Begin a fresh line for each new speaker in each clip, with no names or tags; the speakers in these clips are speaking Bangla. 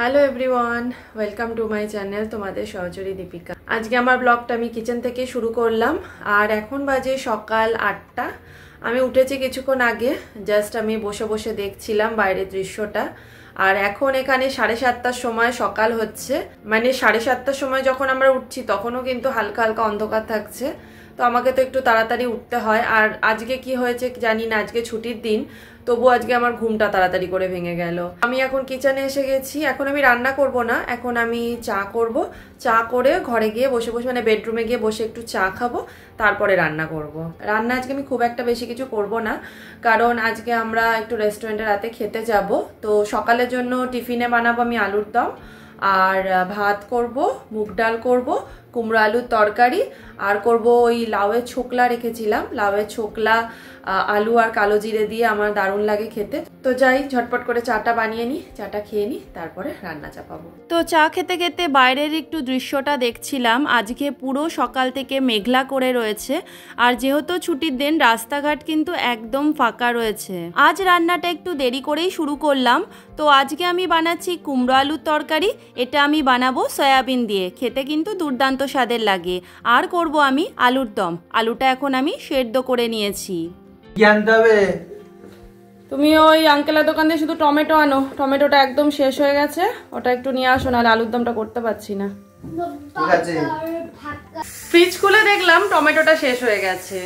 Hello everyone, welcome to my channel তোমাদের সহচরী দীপিকা। আজকে আমার ব্লগটা আমি কিচেন থেকে শুরু করলাম। আর এখন বাজে সকাল 8টা। আমি উঠেছি কিছুক্ষণ আগে, জাস্ট আমি বসে বসে দেখছিলাম বাইরের দৃশ্যটা। আর এখন এখানে 7:30টার সময় সকাল হচ্ছে, মানে 7:30টার সময় যখন আমরা উঠছি তখনও কিন্তু হালকা হালকা অন্ধকার থাকছে। তো আমাকে তো একটু তাড়াতাড়ি উঠতে হয়। আর আজকে কি হয়েছে জানি না, আজকে ছুটির দিন, তবু আজকে আমার ঘুমটা তাড়াতাড়ি করে ভেঙে গেল। আমি এখন কিচেনে এসে গেছি। এখন আমি রান্না করব না, এখন আমি চা করব। চা করে ঘরে গিয়ে বসে বসে, মানে বেডরুমে গিয়ে বসে একটু চা খাবো, তারপরে রান্না করব। রান্না আজকে আমি খুব একটা বেশি কিছু করব না, কারণ আজকে আমরা একটু রেস্টুরেন্টে রাতে খেতে যাব। তো সকালের জন্য টিফিনে বানাবো আমি আলুর দম, আর ভাত করব, মুগ ডাল করব, কুমড়ো আলুর তরকারি, আর করব ওই লাউয়ের ছোকলা রেখেছিলাম, লাউয়ের ছোকলা আলু আর কালো জিরে দিয়ে আমার দারুণ লাগে খেতে। তো যাই ঝটপট করে চাটা বানিয়ে নিই, চাটা খেয়ে নিই, তারপরে রান্না চাপাবো। তো চা খেতে খেতে বাইরের একটু দৃশ্যটা দেখছিলাম। আজকে পুরো সকাল থেকে মেঘলা করে রয়েছে, আর যেহেতু ছুটির দিন রাস্তাঘাট কিন্তু একদম ফাঁকা রয়েছে। আজ রান্নাটা একটু দেরি করেই শুরু করলাম। তো আজকে আমি বানাচ্ছি কুমড়ো আলুর তরকারি। এটা আমি বানাবো সয়াবিন দিয়ে, খেতে কিন্তু দুর্দান্ত স্বাদের লাগে। আর করব আমি আলুর দম। আলুটা এখন আমি সেদ্ধ করে নিয়েছি। তুমি ওই আঙ্কেলের দোকান দিয়ে শুধু টমেটো আনো, টমেটোটা একদম শেষ হয়ে গেছে, ওটা একটু নিয়ে আসো, নাহলে আলুর দমটা করতে পারছি না। ফ্রিজ খুলে দেখলাম টমেটোটা শেষ হয়ে গেছে।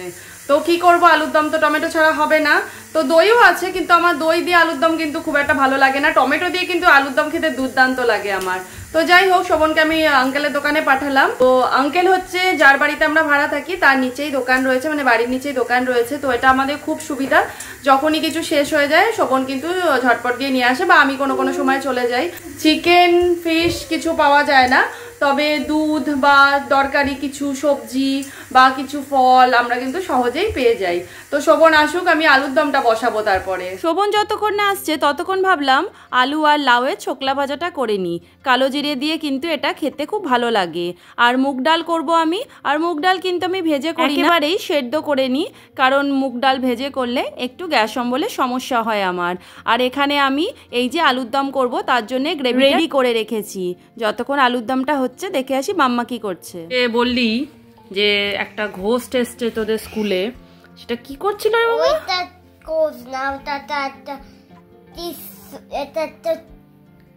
তো কি করব, আলুর দম তো টমেটো ছাড়া হবে না। তো দইও আছে, কিন্তু আমার দই দিয়ে আলুর দম কিন্তু খুব একটা ভালো লাগে না, টমেটো দিয়ে কিন্তু আলুর দম খেতে দুর্দান্ত লাগে আমার। তো যাই হোক, শোভনকে আমি আঙ্কেলের দোকানে পাঠালাম। তো আঙ্কেল হচ্ছে যার বাড়িতে আমরা ভাড়া থাকি তার নিচেই দোকান রয়েছে, মানে বাড়ির নিচেই দোকান রয়েছে। তো এটা আমাদের খুব সুবিধা, যখনই কিছু শেষ হয়ে যায় শোভন কিন্তু ঝটপট গিয়ে নিয়ে আসে, বা আমি কোনো কোনো সময় চলে যাই। চিকেন ফিশ কিছু পাওয়া যায় না, তবে দুধ বা দরকারি কিছু সবজি বা কিছু ফল আমরা কিন্তু সহজেই পেয়ে যাই। তো শোভন আসুক, আমি আলুর দমটা বসাবো। তারপরে শোভন যতক্ষণ না আসছে ততক্ষণ ভাবলাম আলু আর লাউয়ের ছোকলা ভাজাটা করে নিই। কালো জিরে দিয়ে কিন্তু এটা খেতে খুব ভালো লাগে। আর মুগ ডাল করব আমি, আর মুগ ডাল কিন্তু আমি ভেজে করি না, একেবারেই সেদ্ধ করে নিই, কারণ মুগ ডাল ভেজে করলে একটু গ্যাস অম্বলের সমস্যা হয় আমার। আর এখানে আমি এই যে আলুর দম করব তার জন্য গ্রেভি রেডি করে রেখেছি। যতক্ষণ আলুর দমটা হচ্ছে দেখে আসি মাম্মা কি করছে। বললি যে একটা ঘোস্ট এসছে তোদের স্কুলে, সেটা কি করছিল রে বাবা?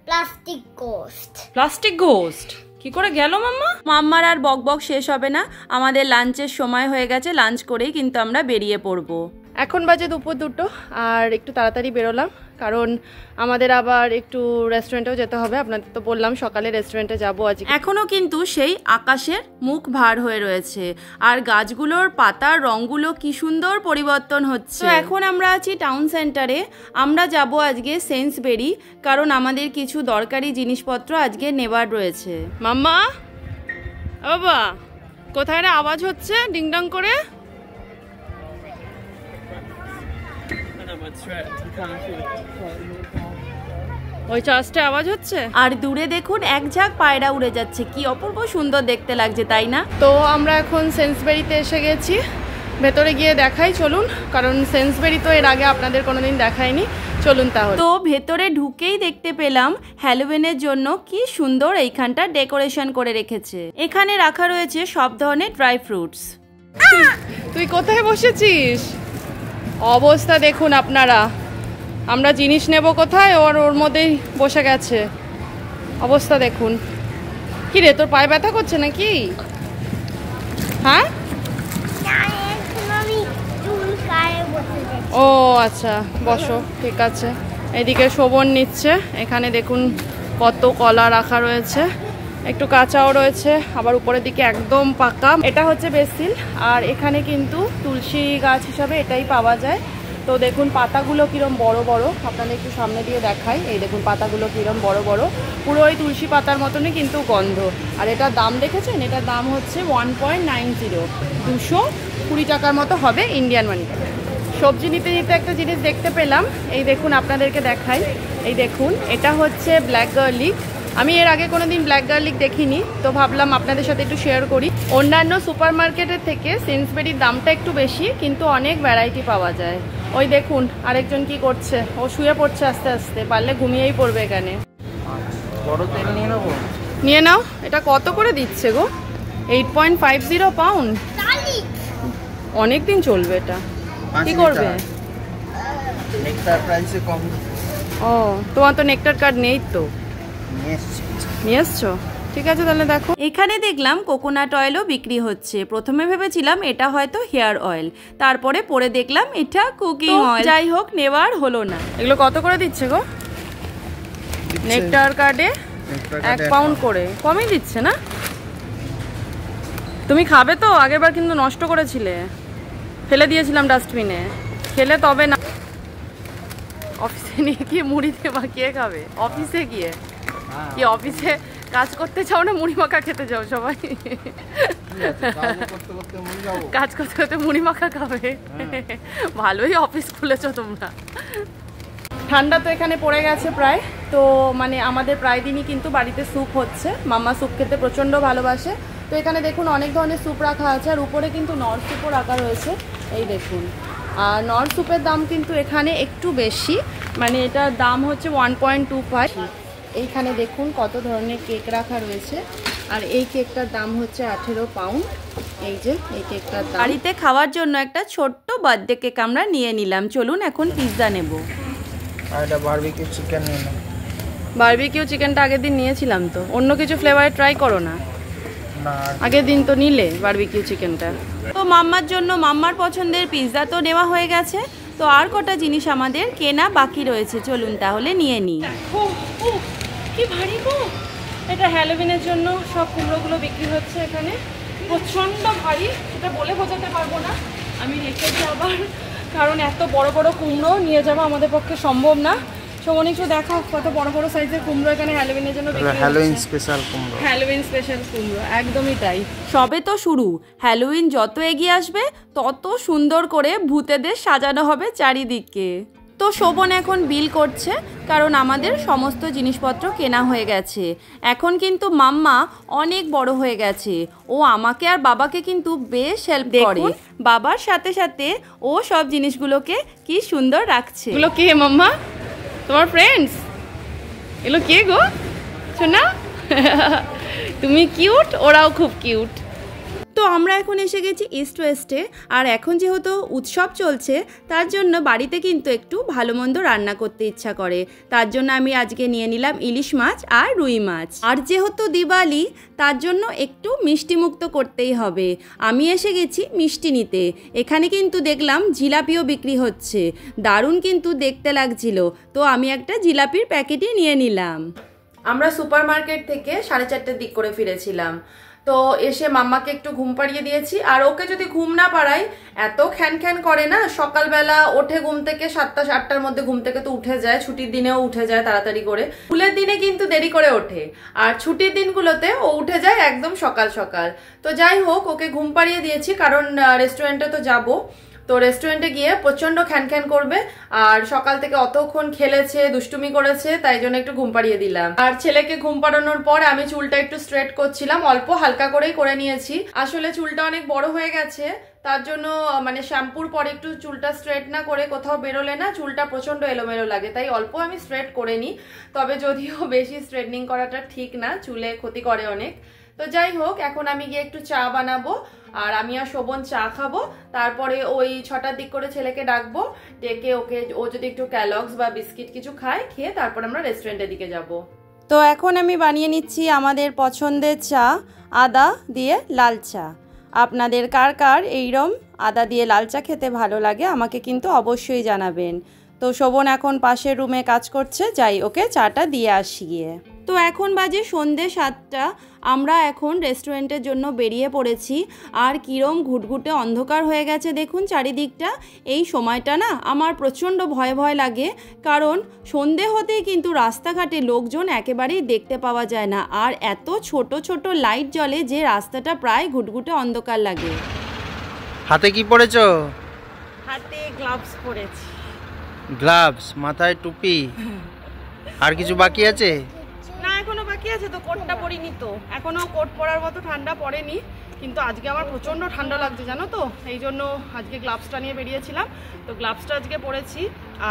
Plastic ghost.
প্লাস্টিক গোস্ট কি করে গেল মাম্মা? মাম্মার আর বক বক শেষ হবে না, আমাদের লাঞ্চের সময় হয়ে গেছে। লাঞ্চ করেই কিন্তু আমরা বেরিয়ে পড়বো। এখন বাজে দুপুর 2টো, আর একটু তাড়াতাড়ি বেরোলাম, কারণ আমাদের আবার একটু রেস্টুরেন্টেও যেতে হবে। আপনাদের তো বললাম সকালে রেস্টুরেন্টে যাবো আজকে। এখনও কিন্তু সেই আকাশের মুখ ভার হয়ে রয়েছে, আর গাছগুলোর পাতার রঙগুলো কি সুন্দর পরিবর্তন হচ্ছে। তো এখন আমরা আছি টাউন সেন্টারে। আমরা যাব আজকে সেন্সবেরি, কারণ আমাদের কিছু দরকারি জিনিসপত্র আজকে নেবার রয়েছে। মাম্মা, বাবা কোথায় রে আওয়াজ হচ্ছে ডিংডং করে? ওই চাষটা আওয়াজ হচ্ছে। আর দূরে দেখুন এক ঝাঁক পায়রা উড়ে যাচ্ছে, কি অপূর্ব সুন্দর দেখতে লাগছে, তাই না? তো আমরা এখন সেন্সবেরিতে এসে গেছি, ভেতরে গিয়ে দেখাই চলুন, কারণ সেন্সবেরি তো এর আগে আপনাদের কোনোদিন দেখায়নি। চলুন তাহলে। তো ভেতরে ঢুকেই দেখতে পেলাম হ্যালোউইনের জন্য কি সুন্দর এইখানটা ডেকোরেশন করে রেখেছে। এখানে রাখা রয়েছে সব ধরনের ড্রাই ফ্রুটস। তুই কোথায় বসেছিস? অবস্থা দেখুন আপনারা, আমরা জিনিস নেব কোথায়, ওর মধ্যেই বসে গেছে। অবস্থা দেখুন। কি রে, তোর পায়ে ব্যথা করছে নাকি? হ্যাঁ, ও আচ্ছা, বসো, ঠিক আছে। এদিকে শোভন নিচ্ছে। এখানে দেখুন কত কলা রাখা রয়েছে, একটু কাঁচাও রয়েছে, আবার উপরের দিকে একদম পাকা। এটা হচ্ছে বেসিল, আর এখানে কিন্তু তুলসী গাছ হিসাবে এটাই পাওয়া যায়। তো দেখুন পাতাগুলো কিরম বড় বড়, আপনাদের একটু সামনে দিয়ে দেখাই। এই দেখুন পাতাগুলো কিরম বড় বড়, পুরো ওই তুলসী পাতার মতনই কিন্তু গন্ধ। আর এটার দাম দেখেছেন, এটার দাম হচ্ছে 1.90, 220 টাকার মতো হবে ইন্ডিয়ান মানি। সবজি নিতে নিতে একটা জিনিস দেখতে পেলাম, এই দেখুন আপনাদেরকে দেখাই। এই দেখুন এটা হচ্ছে ব্ল্যাক গার্লিক। আমি এর আগে কোনোদিন ব্ল্যাক গার্লিক দেখিনি, তো ভাবলাম আপনাদের সাথে একটু শেয়ার করি। অন্যান্য সুপার মার্কেটের থেকে সেন্সবেরির দামটা একটু বেশি, কিন্তু অনেক ভ্যারাইটি পাওয়া যায়। ওই দেখুন আরেকজন কি করছে, ও শুয়ে পড়ছে আস্তে আস্তে, পারলে ঘুমিয়েই পড়বে এখানে।
বড় তেল নিয়ে নেবো।
নিয়ে নাও। এটা কত করে দিচ্ছে গো? 8.50 পাউন্ড। অনেক দিন চলবে এটা। কি করবে?
নেকটার প্রাইসে কম।
ও, তোমার তো নেকটার কার্ড নেই তো। নিয়ে এসছো? ঠিক আছে তাহলে দেখো। এখানে দেখলাম কোকোনাট অয়েলও বিক্রি হচ্ছে। প্রথমে ভেবেছিলাম এটা হয়তো হেয়ার অয়েল, তারপরে পরে দেখলাম এটা কুকিং অয়েল। যাই হোক, নেওয়ার হলো না। এগুলো কত করে দিচ্ছে গো? নেকটার কার্ডে 1 পাউন্ড করে। কমই দিচ্ছে না? তুমি খাবে তো? আগেরবার কিন্তু নষ্ট করেছিলে, ফেলে দিয়েছিলাম ডাস্টবিনে। খেলে তবে না। অফিসে নিয়ে গিয়ে মুড়ি দিয়ে মাখিয়ে খাবে? অফিসে গিয়ে কি অফিসে কাজ করতে চাও না মুড়ি মাখা খেতে চাও সবাই? কাজ করতে করতে মুড়ি মাখা খাবে? ভালোই অফিস খুলেছো তোমরা। ঠান্ডা তো এখানে পড়ে গেছে প্রায়। তো মানে আমাদের প্রায় দিনই কিন্তু বাড়িতে স্যুপ হচ্ছে। মাম্মা স্যুপ খেতে প্রচণ্ড ভালোবাসে। তো এখানে দেখুন অনেক ধরনের স্যুপ রাখা আছে, আর উপরে কিন্তু নর স্যুপও রাখা রয়েছে। এই দেখুন। আর নর স্যুপের দাম কিন্তু এখানে একটু বেশি, মানে এটার দাম হচ্ছে 1.25। এইখানে দেখুন কত ধরনের কেক রাখা রয়েছে, আর এই কেকটার দাম হচ্ছে 18 পাউন্ড। এই যে এই কেকটার দাম। বাড়িতে খাওয়ার জন্য একটা ছোট্ট বার্থডে কেক আমরা নিয়ে নিলাম। চলুন এখন পিৎজা নেব।
আর এটা বারবিকিউ চিকেন নিয়ে নাও।
বারবিকিউ চিকেনটা আগের দিন নিয়েছিলাম তো, অন্য কিছু ফ্লেভারে ট্রাই করো না। আগের দিন তো নিলে বারবিকিউ চিকেনটা। তো মাম্মার জন্য মাম্মার পছন্দের পিৎজা তো নেওয়া হয়ে গেছে। তো আর কটা জিনিস আমাদের কেনা বাকি রয়েছে, চলুন তাহলে নিয়ে নিই। কি ভারী গো! এটা হ্যালোউইনের জন্য সব কুমড়োগুলো বিক্রি হচ্ছে এখানে। প্রচণ্ড ভারী, এটা বলে বোঝাতে পারবো না। আমি রেখেছি আবার, কারণ এত বড় বড় কুমড়ো নিয়ে যাওয়া আমাদের পক্ষে সম্ভব না। শোভন একটু দেখাও কত বড় বড় সাইজের কুমড়ো এখানে হ্যালোউইনের জন্য বিক্রি হচ্ছে।
হ্যালোউইন স্পেশাল কুমড়ো।
হ্যালোউইন স্পেশাল কুমড়ো, একদমই তাই। সবে তো শুরু। হ্যালোউইন যত এগিয়ে আসবে তত সুন্দর করে ভূতেদের সাজানো হবে চারিদিকে। তো শোভন এখন বিল করছে, কারণ আমাদের সমস্ত জিনিসপত্র কেনা হয়ে গেছে। এখন কিন্তু মাম্মা অনেক বড় হয়ে গেছে। ও আমাকে আর বাবাকে কিন্তু বেশ হেল্প করে। বাবার সাথে সাথে ও সব জিনিসগুলোকে কি সুন্দর রাখছে। এগুলো কে মাম্মা? তোমার ফ্রেন্ডস? এগুলো কে গো সোনা? তুমি কিউট, ওরাও খুব কিউট। তো আমরা এখন এসে গেছি ইস্ট ওয়েস্টে। আর এখন যেহেতু উৎসব চলছে, তার জন্য বাড়িতে কিন্তু একটু ভালো মন্দ রান্না করতে ইচ্ছা করে। তার জন্য আমি আজকে নিয়ে নিলাম ইলিশ মাছ আর রুই মাছ। আর যেহেতু দিওয়ালি, তার জন্য একটু মিষ্টি মুক্ত করতেই হবে। আমি এসে গেছি মিষ্টি নিতে। এখানে কিন্তু দেখলাম জিলাপিও বিক্রি হচ্ছে। দারুণ কিন্তু দেখতে লাগছিল। তো আমি একটা জিলাপির প্যাকেটই নিয়ে নিলাম। আমরা সুপার মার্কেট থেকে 4:30টার দিক করে ফিরেছিলাম। তো এসে মাম্মাকে একটু ঘুম পাড়িয়ে দিয়েছি। আর ওকে যদি ঘুম না পাড়াই, এত খ্যান খ্যান করে না। সকালবেলা ওঠে ঘুম থেকে 7টা-8টার মধ্যে ঘুম থেকে তো উঠে যায়। ছুটির দিনেও উঠে যায় তাড়াতাড়ি করে। স্কুলের দিনে কিন্তু দেরি করে ওঠে, আর ছুটির দিনগুলোতে ও উঠে যায় একদম সকাল সকাল। তো যাই হোক, ওকে ঘুম পাড়িয়ে দিয়েছি, কারণ রেস্টুরেন্টে তো যাবো। তো রেস্টুরেন্টে গিয়ে প্রচন্ড খ্যান খ্যান করবে। আর সকাল থেকে অতক্ষণ খেলেছে, দুষ্টুমি করেছে, তাই জন্য একটু ঘুম পাড়িয়ে দিলাম। আর ছেলেকে ঘুম পাড়ানোর পর আমি চুলটা একটু স্ট্রেট করছিলাম। অল্প হালকা করেই করে নিয়েছি। আসলে চুলটা অনেক বড় হয়ে গেছে, তার জন্য মানে শ্যাম্পুর পরে একটু চুলটা স্ট্রেট না করে কোথাও বেরোলে না চুলটা প্রচন্ড এলোমেলো লাগে, তাই অল্প আমি স্ট্রেট করে নিই। তবে যদিও বেশি স্ট্রেটনিং করাটা ঠিক না, চুলে ক্ষতি করে অনেক। তো যাই হোক, এখন আমি গিয়ে একটু চা বানাবো, আর আমি আর শোভন চা খাবো। তারপরে ওই 6টার দিক করে ছেলেকে ডাকবো, ডেকে ওকে ও যদি একটু ক্যালগস বা বিস্কিট কিছু খায়, খেয়ে তারপর আমরা রেস্টুরেন্টের দিকে যাব। তো এখন আমি বানিয়ে নিচ্ছি আমাদের পছন্দের চা, আদা দিয়ে লাল চা। আপনাদের কার কার এইরকম আদা দিয়ে লাল চা খেতে ভালো লাগে আমাকে কিন্তু অবশ্যই জানাবেন। তো শোভন এখন পাশের রুমে কাজ করছে, যাই ওকে চাটা দিয়ে আসি গিয়ে। তো এখন বাজে সন্ধ্যে 7টা। আমরা এখন রেস্টুরেন্টের জন্য বেরিয়ে পড়েছি। আর কিরম ঘুটঘুটে অন্ধকার হয়ে গেছে দেখুন চারিদিকটা। এই সময়টা না আমার প্রচণ্ড ভয় ভয় লাগে, কারণ সন্ধে হতেই কিন্তু রাস্তাঘাটে লোকজন একেবারেই দেখতে পাওয়া যায় না। আর এত ছোট ছোট লাইট জ্বলে যে রাস্তাটা প্রায় ঘুটঘুটে অন্ধকার লাগে।
হাতে কি পরেছো?
হাতে গ্লাভস পরেছি।
গ্লাভস, মাথায় টুপি, আর কিছু বাকি আছে?
না, এখনো বাকি আছে তো। কোটটা পরিনি তো, এখনো কোট পরার মতো ঠান্ডা পড়েনি, কিন্তু আজকে আমার প্রচণ্ড ঠান্ডা লাগছে জানো তো, এই জন্য আজকে গ্লাভসটা নিয়ে বেরিয়েছিলাম। তো গ্লাভসটা আজকে পরেছি,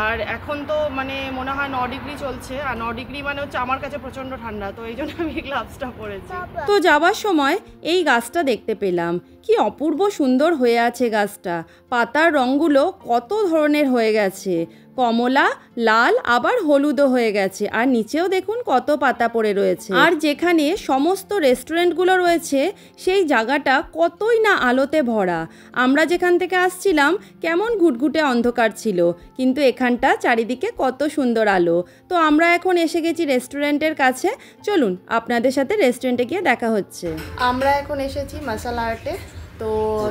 আর এখন তো মানে মনে হয় 9 ডিগ্রি চলছে, আর 9 ডিগ্রি মানে হচ্ছে আমার কাছে প্রচণ্ড ঠান্ডা, তো এই জন্য আমি গ্লাভসটা পরেছি।
তো যাওয়ার সময় এই গাছটা দেখতে পেলাম, কি অপূর্ব সুন্দর হয়ে আছে গাছটা। পাতার রঙগুলো কত ধরনের হয়ে গেছে, কমলা, লাল, আবার হলুদও হয়ে গেছে, আর নিচেও দেখুন কত পাতা পড়ে রয়েছে। আর যেখানে সমস্ত রেস্টুরেন্টগুলো রয়েছে সেই জায়গাটা কতই না আলোতে ভরা। আমরা যেখান থেকে আসছিলাম কেমন ঘুটঘুটে অন্ধকার ছিল, কিন্তু এখানটা চারিদিকে কত সুন্দর আলো। তো আমরা এখন এসে গেছি রেস্টুরেন্টের কাছে, চলুন আপনাদের সাথে রেস্টুরেন্টে গিয়ে দেখা হচ্ছে।
আমরা এখন এসেছি মশালা আর্টে, তো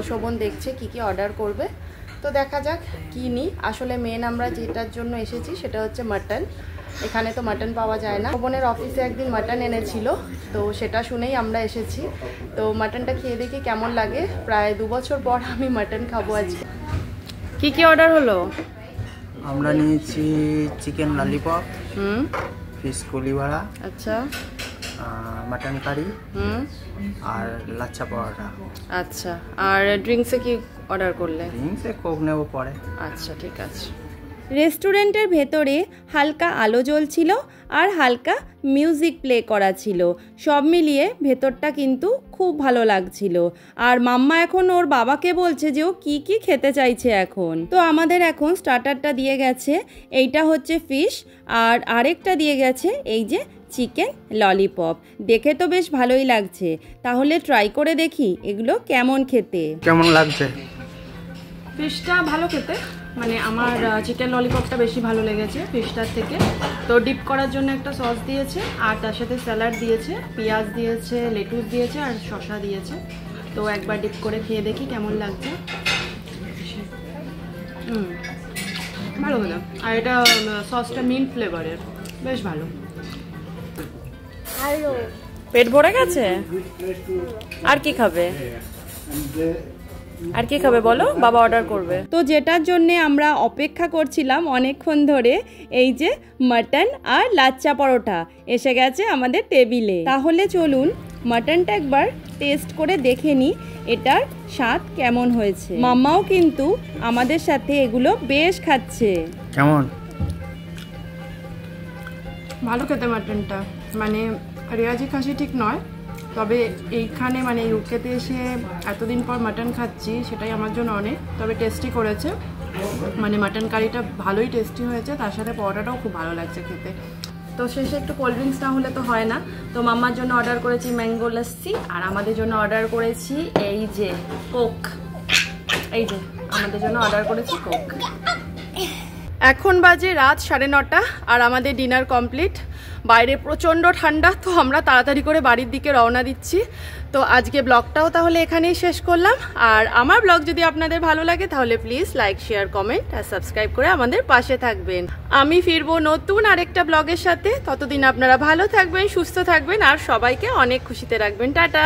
শোভন দেখছে কি কি অর্ডার করবে, তো দেখা যাক কী নিই। আসলে মেন আমরা যেটার জন্য এসেছি সেটা হচ্ছে মাটন। এখানে তো মাটন পাওয়া যায় না, শোভনের অফিসে একদিন মাটন এনেছিল, তো সেটা শুনেই আমরা এসেছি। তো মাটনটা খেয়ে দেখি কেমন লাগে, প্রায় 2 বছর পর আমি মাটন খাবো আজকে। কি কি অর্ডার হলো?
আমরা নিয়েছি চিকেন ললিপপ, ফিশ কলিভাড়া,
আচ্ছা,
মাটন কারি আর লাচ্ছা পরোটা।
আচ্ছা, আর ড্রিঙ্কসে কি অর্ডার করলে?
ড্রিঙ্কসে কোক নেব পরে।
আচ্ছা, ঠিক আছে।
রেস্টুরেন্টের ভেতরে হালকা আলো জ্বলছিল আর হালকা মিউজিক প্লে করা ছিল, সব মিলিয়ে ভেতরটা কিন্তু খুব ভালো লাগছিল। আর মাম্মা এখন ওর বাবাকে বলছে যে ও কি কি খেতে চাইছে এখন। তো আমাদের এখন স্টার্টারটা দিয়ে গেছে, এইটা হচ্ছে ফিশ, আর আরেকটা দিয়ে গেছে এই যে চিকেন ললিপপ। দেখে তো বেশ ভালোই লাগছে, তাহলে ট্রাই করে দেখি এগুলো কেমন খেতে।
কেমন লাগছে?
ফিশটা ভালো খেতে, মানে আমার চিকেন ললিপপটা বেশি ভালো লেগেছে ফিশটার থেকে। তো ডিপ করার জন্য একটা সস দিয়েছে, আর তার সাথে স্যালাড দিয়েছে, পেঁয়াজ দিয়েছে, লেটুস দিয়েছে, আর শসা দিয়েছে। তো একবার ডিপ করে খেয়ে দেখি কেমন লাগছে। ভালো হলো, আর এটা সসটা মিন্ট ফ্লেভারের, বেশ ভালো।
হ্যালো,
পেট ভরে গেছে? আর কি খাবে? আর কি খাবে বলো, বাবা অর্ডার করবে।
তো যেটার জন্যে আমরা অপেক্ষা করছিলাম অনেকক্ষণ ধরে, এই যে মাটন আর লাচ্চা পরোটা এসে গেছে আমাদের টেবিলে। তাহলে চলুন মাটনটা একবার টেস্ট করে দেখে নিই এটার স্বাদ কেমন হয়েছে। মাম্মাও কিন্তু আমাদের সাথে এগুলো বেশ খাচ্ছে।
কেমন?
ভালো খেতে মাটনটা, মানে রেয়াজি খাসি ঠিক নয়, তবে এইখানে মানে ইউকেতে এসে এতদিন পর মাটন খাচ্ছি, সেটাই আমার জন্য অনেক। তবে টেস্টি করেছে, মানে মাটন কারিটা ভালোই টেস্টি হয়েছে, তার সাথে পরোটাটাও খুব ভালো লাগছে খেতে। তো শেষে একটু কোল্ড ড্রিঙ্কস না হলে তো হয় না। তো মাম্মার জন্য অর্ডার করেছি ম্যাঙ্গো লস্যি, আর আমাদের জন্য অর্ডার করেছি এই যে কোক। এই যে আমাদের জন্য অর্ডার করেছি কোক। এখন বাজে রাত 9:30, আর আমাদের ডিনার কমপ্লিট। বাইরে প্রচণ্ড ঠান্ডা, তো আমরা তাড়াতাড়ি করে বাড়ির দিকে রওনা দিচ্ছি। তো আজকে ব্লগটাও তাহলে এখানেই শেষ করলাম। আর আমার ব্লগ যদি আপনাদের ভালো লাগে তাহলে প্লিজ লাইক, শেয়ার, কমেন্ট আর সাবস্ক্রাইব করে আমাদের পাশে থাকবেন। আমি ফিরবো নতুন আরেকটা ব্লগের সাথে, ততদিন আপনারা ভালো থাকবেন, সুস্থ থাকবেন, আর সবাইকে অনেক খুশিতে রাখবেন। টাটা।